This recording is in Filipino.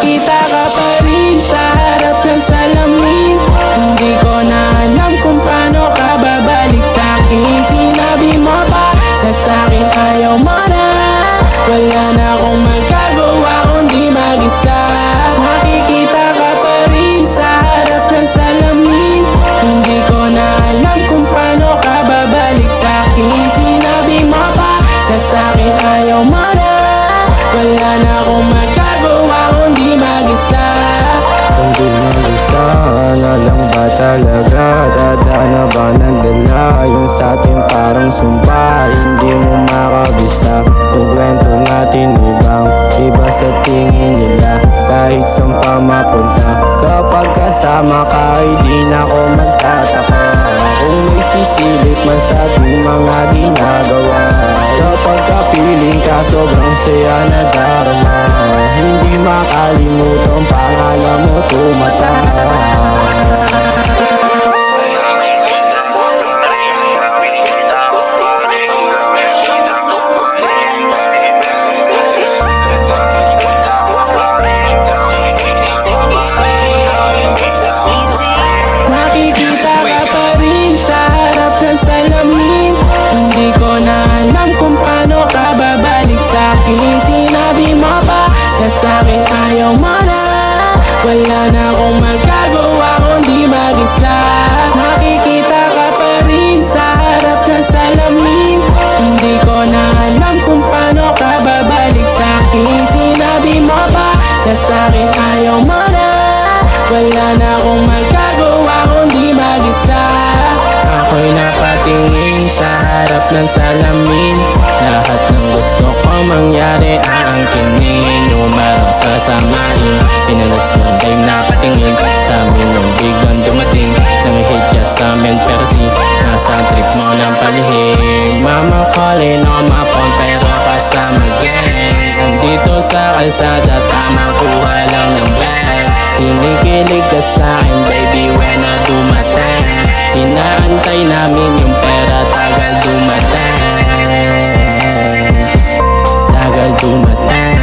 Nakikita ka pa rin sa harap ng salamin. Hindi ko na alam kung paano ka babalik sa'kin. Sinabi mo pa na sa'kin ayaw mo na. Wala na akong magagawa kundi mag-isa. Nakikita ka pa rin sa harap ng salamin. Hindi ko na alam kung paano ka babalik sa'kin. Sinabi mo pa na sa'kin ayaw mo na. Wala na akong magagawa kundi mag-isa. Kundi mag-isa, na lang ba talaga? Dadaan na ba ng dala? Yung sa'tin parang sumpa, hindi mo makabisa. Yung kwento natin iba sa tingin nila. Kahit saan pa mapunta, kapag kasama ka, hindi na ako magtataka. Kung may sisilip man sa ating mga ginagawa, kapag kapiling ka, sobrang saya na darama. Hindi makalimutan pangalan mo tumatak. Nakikita ka pa rin sa harap ng salamin. Hindi ko na alam kung paano ka babalik sa'kin. Sinabi mo pa na sa'kin ayaw mo na. Wala na akong magagawa kundi mag-isa. Nakikita ka pa rin sa harap ng salamin. Hindi ko na alam kung paano ka babalik sa'kin. Sinabi mo pa na sa'kin ayaw mo na. Wala na akong magagawa kundi mag-isa. Ako'y napatingin sa harap ng salamin. Lahat ng gusto ko mangyari aangkinin. Umarang sasamain, pinalas yung time na patingin sa amin nung biglang dumating. Nang-hit ka sa amin pero nasa trip mo ng palihim. Mama calling on my phone pero kasama gang. Andito sa kalsada, tamang kuha lang ng bag. Kinikilig ka sa'kin baby when I dumating. Inaantay namin yung pera, tagal dumating. Tagal dumating.